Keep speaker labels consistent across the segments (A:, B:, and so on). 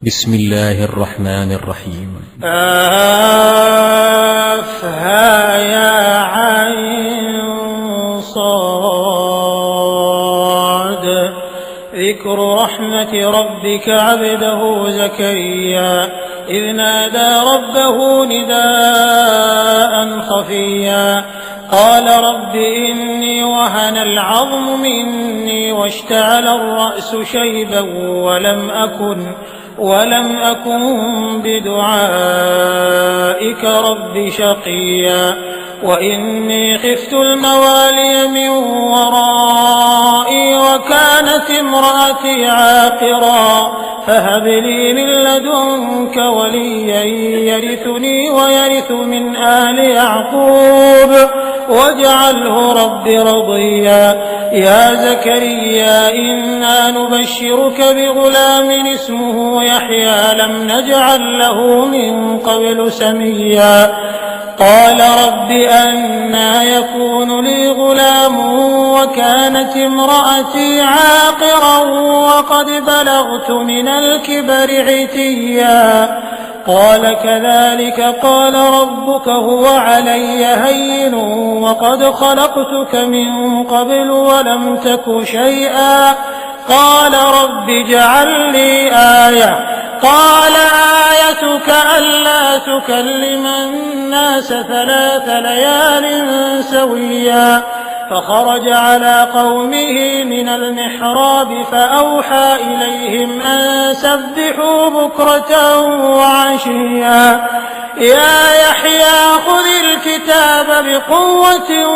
A: بسم الله الرحمن الرحيم.
B: آفها يا عين صاد. ذكر رحمة ربك عبده زكريا إذ نادى ربه نداء خفيا قال رب إني وهن العظم مني واشتعل الرأس شيبا ولم أكن بدعائك رب شقيا وإني خفت الموالي من ورائي وكانت امرأتي عاقرا فهب لي من لدنك وليا يرثني ويرث من آل يعقوب واجعله رب رضيا. يا زكريا إنا نبشرك بغلام اسمه يحيى لم نجعل له من قبل سميا قال رب أنى يكون لي غلام وكانت امرأتي عاقرا وقد بلغت من الكبر عتيا قال كذلك قال ربك هو علي هين وقد خلقتك من قبل ولم تك شيئا قال رب اجعل لي آية قال آيتك ألا تكلم الناس 3 ليال سويا فخرج على قومه من المحراب فأوحى إليهم أن سبحوا بكرة وعشيا يا يحيى خذ الكتاب بقوة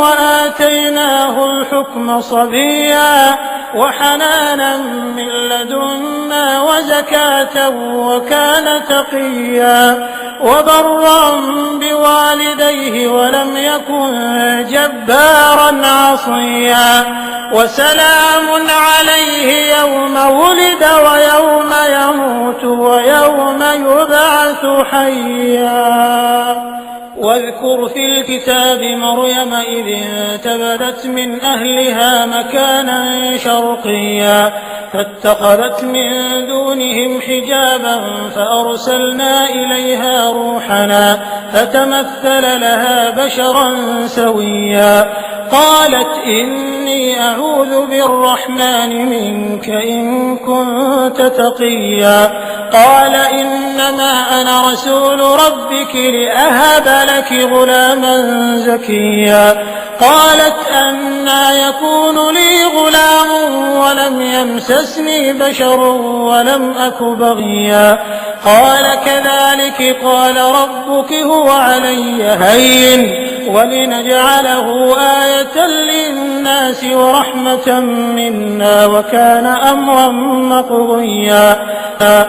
B: وآتيناه الحكم صبيا وحنانا من لدنا وزكاة وكان تقيا وبرا بوالديه ولم يكن جبارا عصيا وسلام عليه يوم ولد ويوم يموت ويوم يبعث حيا. واذكر في الكتاب مريم إذ انتبذت من أهلها مكانا شرقيا فاتخذت من دونهم حجابا فأرسلنا إليها روحنا فتمثل لها بشرا سويا قالت إني أعوذ بالرحمن منك إن كنت تقيا قال إنما أنا رسول ربك لأهب لك غلاما زكيا قالت أنى يكون لي غلام ولم يمسسني بشر ولم أك بغيا قال كذلك قال ربك هو علي هين ولنجعله آية للناس ورحمة منا وكان أمرا مقضيا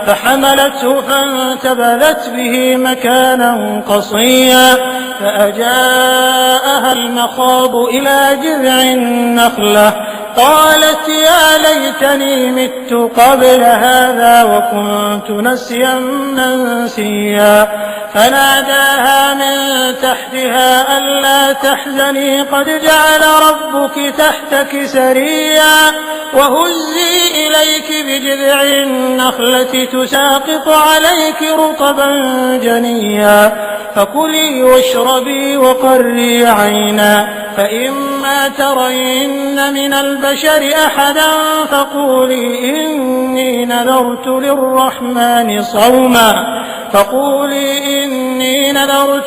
B: فحملته فانتبذت به مكانا قصيا فأجاءها المخاض إلى جذع النخلة قالت يا ليتني مت قبل هذا وكنت نسيا منسيا فناداها من تحتها ألا تحزني قد جعل ربك تحتك سريا وهزي إليك بجذع النخلة تساقط عليك رطبا جنيا فكلي واشربي وقري عينا فإما ترين من البشر أحدا فقولي إني نذرت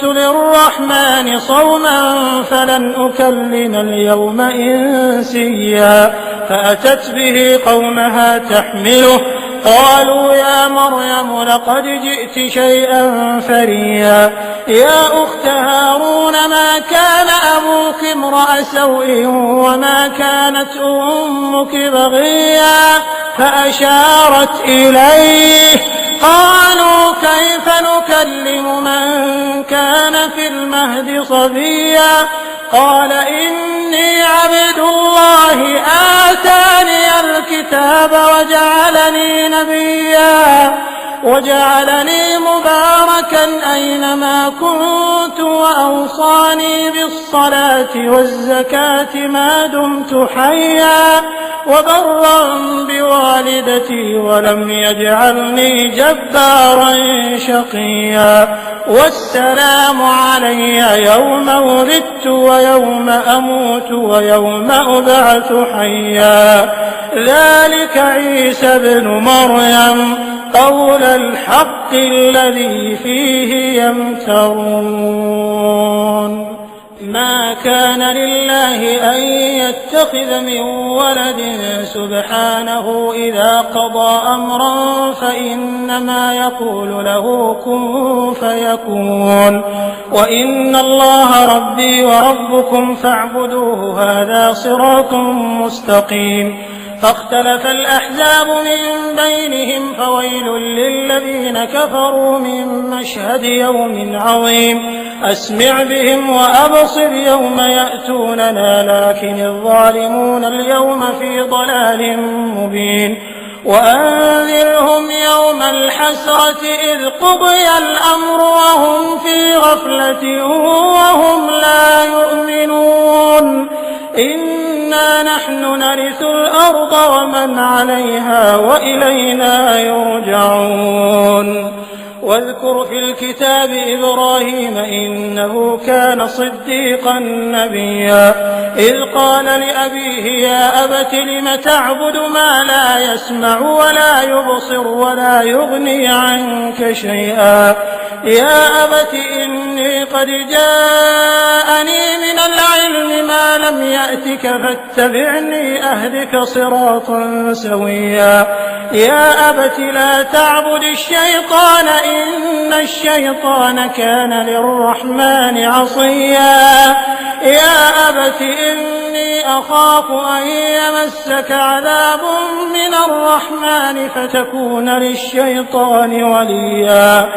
B: للرحمن صوما فلن أكلم اليوم إنسيا فأتت به قومها تحمله قالوا يا مريم لقد جئت شيئا فريا يا أخت هارون ما كان أبوك امرأ سوء وما كانت أمك بغيا فأشارت إليه قالوا كيف نكلم من كان في المهد صبيا قال إني عبد الله آتاني الكتاب وجعلني نبيا وجعلني مباركا أينما كنت وأوصاني بالصلاة والزكاة ما دمت حيا وبرا بوالدتي ولم يجعلني جبارا شقيا والسلام علي يوم ولدت ويوم أموت ويوم أبعث حيا ذلك عيسى ابن مريم قول الحق الذي فيه يمترون ما كان لله أن يتخذ من ولد سبحانه إذا قضى أمرا فإنما يقول له كن فيكون وإن الله ربي وربكم فاعبدوه هذا صراط مستقيم فاختلف الأحزاب من بينهم فويل للذين كفروا من مشهد يوم عظيم أسمع بهم وأبصر يوم يأتوننا لكن الظالمون اليوم في ضلال مبين وأنذرهم يوم الحسرة إذ قضي الأمر وهم في غفلة وهم لا يؤمنون إنا نحن نرث الأرض ومن عليها وإلينا يرجعون واذكر في الكتاب إبراهيم إنه كان صديقا نبيا إذ قال لأبيه يا أبت لم تعبد ما لا يسمع ولا يبصر ولا يغني عنك شيئا يا أبت إني قد جاءني من العلم ما لم يأتك فاتبعني أهدك صراطا سويا يا أبت لا تعبد الشيطان إن الشيطان كان للرحمن عصيا يا أبت إني أخاف أن يمسك عذاب من الرحمن فتكون للشيطان وليا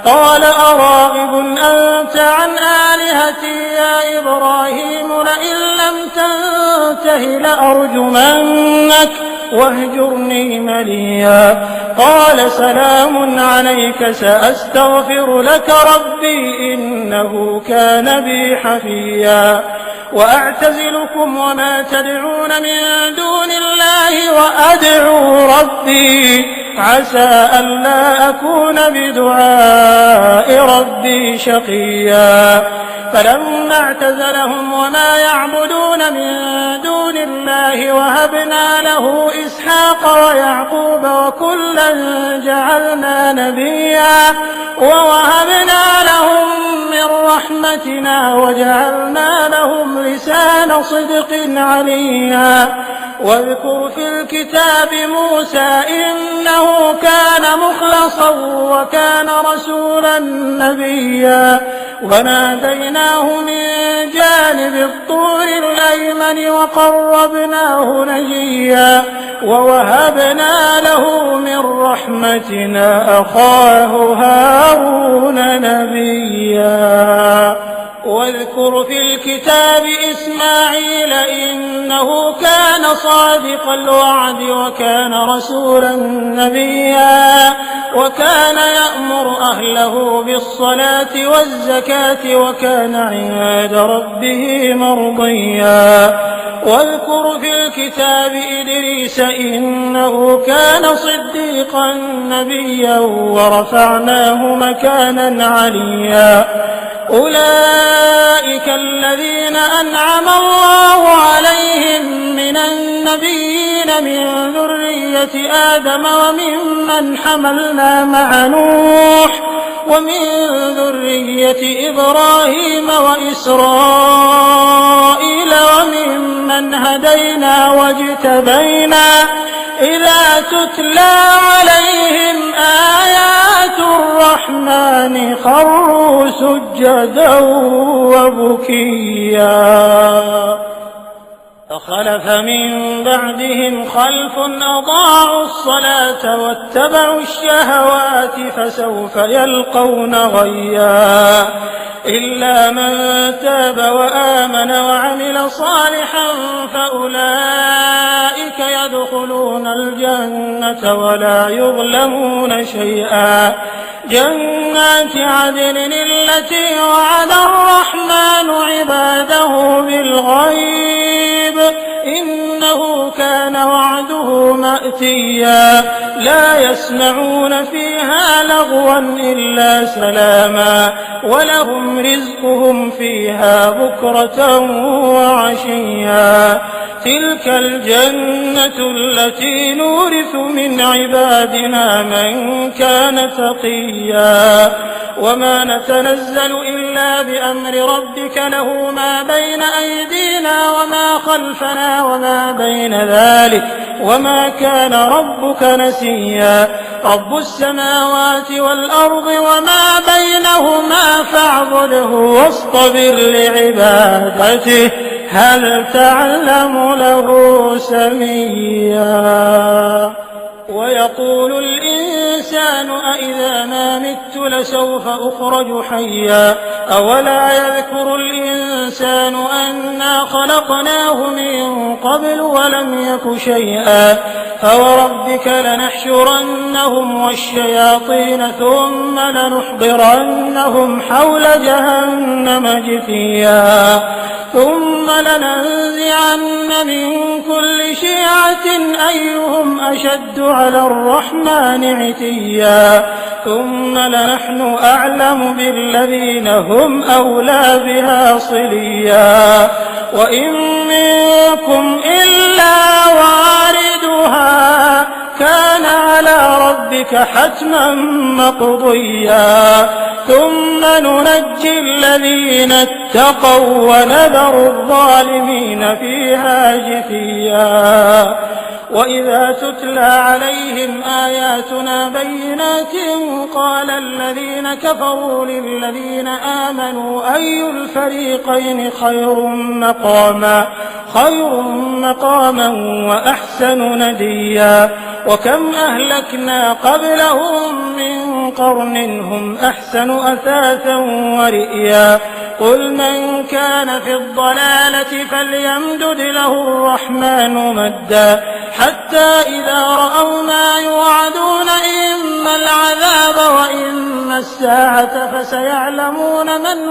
B: قال أراغب أنت عن آلهتي يا إبراهيم لئن لم تنته لأرجمنك واهجرني مليا قال سلام عليك سأستغفر لك ربي إنه كان بي حفيا وأعتزلكم وما تدعون من دون الله وأدعو ربي عسى ألا أكون بدعاء ربي شقيا فلما اعتزلهم وما يعبدون من دون الله وهبنا له إسحاق ويعقوب وكلا جعلنا نبيا ووهبنا لهم من رحمتنا وجعلنا لهم لسان صدق عليا واذكر في الكتاب موسى إنه كان مخلصا وكان رسولا نبيا وناديناه من جانب الطور الأيمن وقربناه نجيا ووهبنا له من رحمتنا أخاه هارون نبيا واذكر في الكتاب إسماعيل إنه كان صادق الوعد وكان رسولا نبيا وكان يأمر أهله بالصلاة والزكاة وكان عند ربه مرضيا واذكر في الكتاب إدريس إنه كان صديقا نبيا ورفعناه مكانا عليا أولئك الذين أنعم الله عليهم من النبيين من ذرية آدم وممن حملنا مع نوح ومن ذرية إبراهيم وإسرائيل وممن هدينا واجتبينا إذا تتلى عليهم آيات الرحمن خروا سجدا وبكيا فخلف من بعدهم خلف أضاعوا الصلاة واتبعوا الشهوات فسوف يلقون غيا إلا من تاب وآمن وعمل صالحا فأولئك يدخلون يدخلون الجنة ولا يظلمون شيئا. جنات عدن التي وعد الرحمن عباده بالغيب إنه كان وعده مأتيا. لا يسمعون فيها لغوا إلا سلاما ولهم رزقهم فيها بكرة وعشيا. تلك الجنة التي نورث من عبادنا من كان تقيا. وما نتنزل إلا بأمر ربك له ما بين أيدينا وما خلفنا وما بين ذلك وما كان ربك نسيا. رب السماوات والأرض وما بينهما فاعبده واصطبر لعبادته هل تعلم له سميا. ويقول الإنسان أإذا ما مت لسوف أخرج حيا. أولا يذكر الإنسان أنا خلقناه من قبل ولم يك شيئا. فوربك لنحشرنهم والشياطين ثم لنحضرنهم حول جهنم جثيا. ثم لننزعن من كل شيعة أيهم أشد على الرحمن عتيا. ثم لنحن أعلم بالذين هم أولى بها صليا. وإن منكم إلا واردها كان على ربك حتما مقضيا. ثم ننجي الذين اتقوا ونذر الظالمين فيها جثيا. وإذا تتلى عليهم آياتنا بينات قال الذين كفروا للذين آمنوا أي الفريقين خير مقاما وأحسن نديا. وكم أهلكنا قبلهم من قرن هم أحسن أثاثا ورئيا. قل من كان في الضلالة فليمدد له الرحمن مدا حتى إذا رأوا ما يوعدون إما العذاب وإما الساعة فسيعلمون من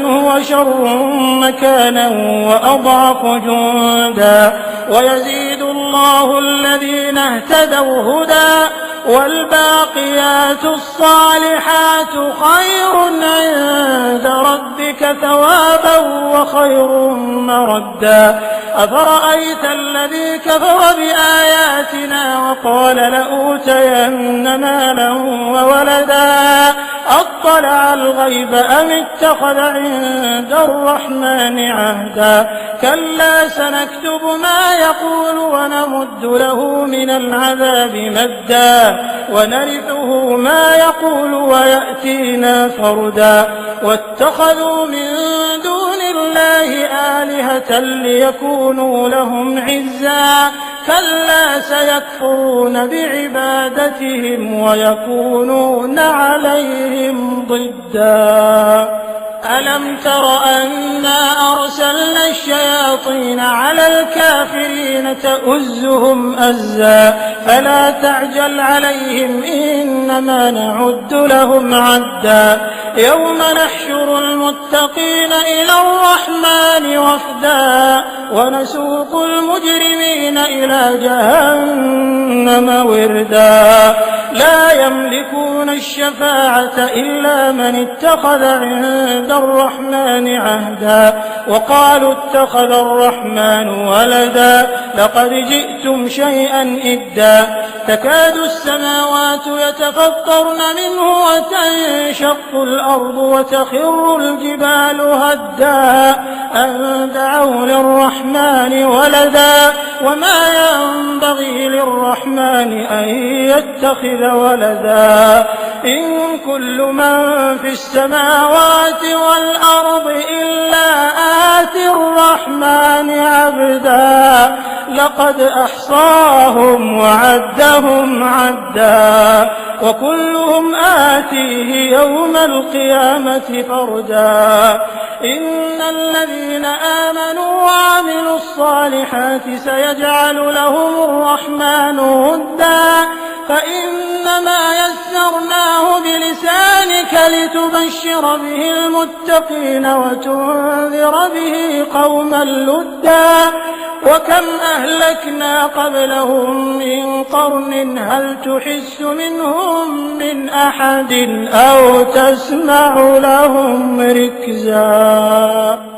B: هو شر مكانا وأضعف جندا. ويزيد الله الذين اهتدوا هدى والباقيات الصالحات خير عند ربك ثوابا وخير مردا. أفرأيت الذي كفر بآياتنا وقال لأوتين مالا وولدا أطلع الغيب أم اتخذ عند الرحمن عهدا. كلا سنكتب ما يقول ونمد له من العذاب مدا ونرثه ما يقول ويأتينا فردا. واتخذوا من دون الله آلهة ليكونوا لهم عزا. كلا سيكفرون بعبادتهم ويكونون عليهم ضدا. ألم تر أنا أرسلنا الشياطين على الكافرين تؤزهم أزا فلا تعجل عليهم إنما نعد لهم عدا. يوم نحشر المتقين إلى الرحمن وفدا ونسوق المجرمين إلى جهنم وردا. لا يملكون الشفاعة إلا من اتخذ عند الرحمن عهدا. وقالوا اتخذ الرحمن ولدا لقد جئتم شيئا إدا. تكاد السماوات يتفطرن منه وتنشق الأرض وتخر الجبال هدا أن دعوا للرحمن ولدا وما ينبغي للرحمن أن يتخذ ولدا إن كل من في السماوات والأرض إلا آتي الرحمن عبدا لقد أحصاهم وعدهم عدا وكلهم آتيه يوم القيامة فردا إن الذين آمنوا وعملوا الصالحات سيجعل لهم الرحمن ودا فإنما يسرناه بلسانك لتبشر به المتقين وتنذر به قوما لدا وكم أهلكنا قبلهم من قرن هل تحس منهم من أحد أو تسمع لهم ركزا.